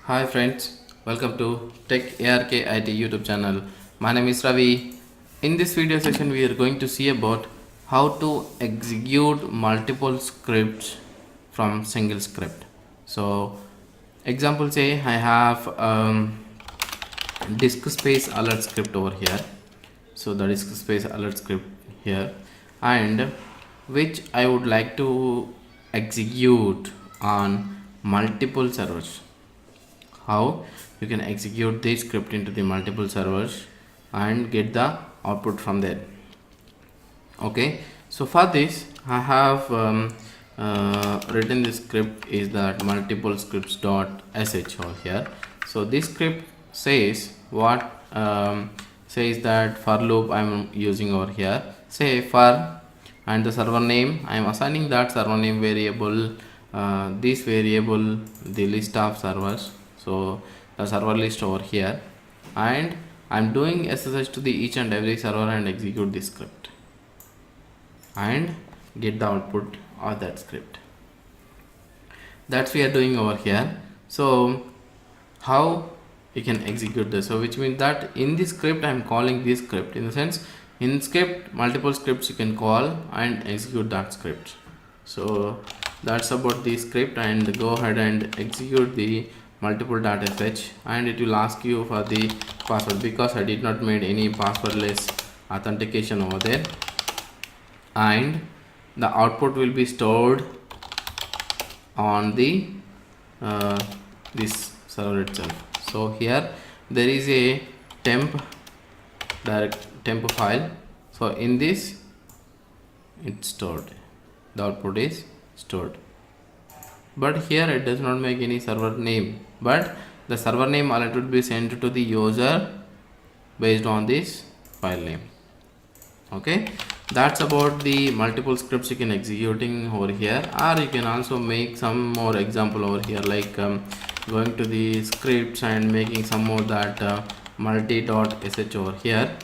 Hi friends, welcome to Tech ARK IT YouTube channel. My name is Ravi. In this video session we are going to see about how to execute multiple scripts from single script. So example, say I have disk space alert script over here. So the disk space alert script here, and which I would like to execute on multiple servers. How you can execute this script into the multiple servers and get the output from there. Okay, so for this I have written this script is that multiple scripts dot sh over here. So this script says what says that for loop I'm using over here, say for, and the server name I'm assigning that server name variable, this variable the list of servers, so the server list over here, and I'm doing SSH to the each and every server and execute this script and get the output of that script. That's we are doing over here. So how you can execute this? So which means that in this script I'm calling this script, in the sense in script multiple scripts you can call and execute that script. So that's about the script, and go ahead and execute the multiple.sh, and it will ask you for the password because I did not made any passwordless authentication over there, and the output will be stored on the this server itself. So here there is a temp file, so in this it's stored, the output is stored, but here it does not make any server name, but the server name alert would be sent to the user based on this file name. Okay, that's about the multiple scripts you can executing over here, or you can also make some more example over here, like going to the scripts and making some more that multi.sh over here.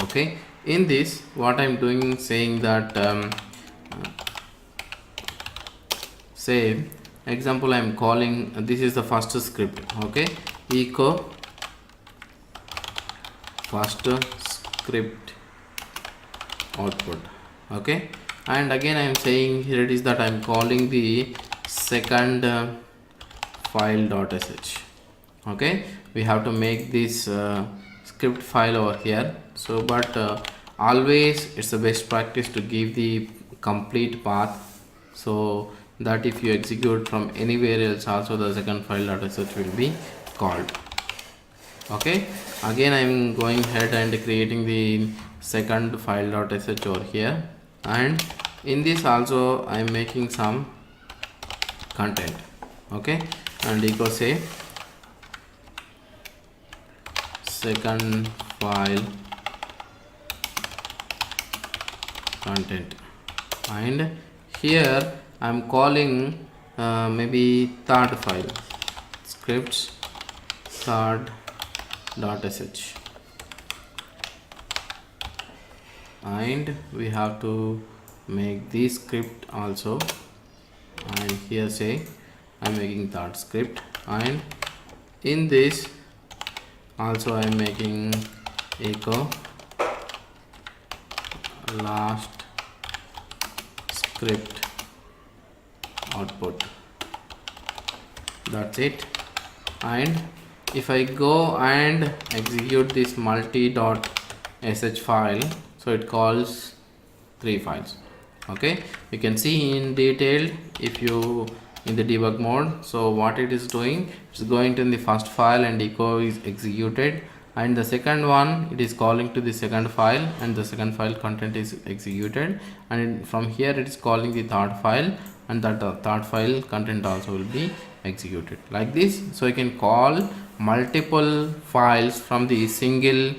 Okay, in this what I'm doing, saying that say example I'm calling, this is the first script. Okay, echo first script output. Okay, and again I am saying here it is that I am calling the second file.sh. okay, we have to make this script file over here. So but always it's the best practice to give the complete path, so that if you execute from anywhere else also the second file.sh will be called. Okay, again I'm going ahead and creating the second file.sh over here, and in this also I'm making some content. Okay, and echo say second file content, and here I'm calling maybe third file scripts third.sh, and we have to make this script also, and here say I'm making third script, and in this also I'm making echo last script output. That's it. And if I go and execute this multi.sh file, so it calls three files. Okay, you can see in detail if you in the debug mode. So what it is doing, it's going to the first file and echo is executed, and the second one it is calling to the second file and the second file content is executed, and from here it is calling the third file, and that third file content also will be executed like this. So you can call multiple files from the single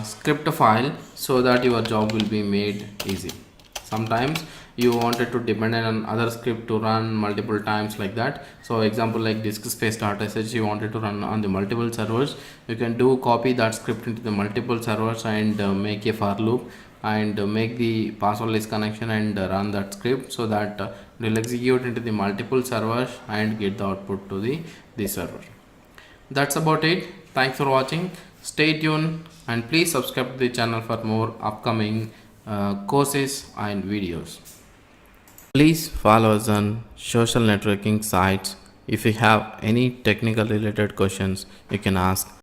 script file, so that your job will be made easy. Sometimes you wanted to depend on other script to run multiple times like that. So example like disk space.sh you wanted to run on the multiple servers, you can do copy that script into the multiple servers and make a for loop and make the passwordless connection and run that script, so that it will execute into the multiple servers and get the output to the server. That's about it. Thanks for watching. Stay tuned and please subscribe to the channel for more upcoming courses and videos. Please follow us on social networking sites. If you have any technical related questions, you can ask.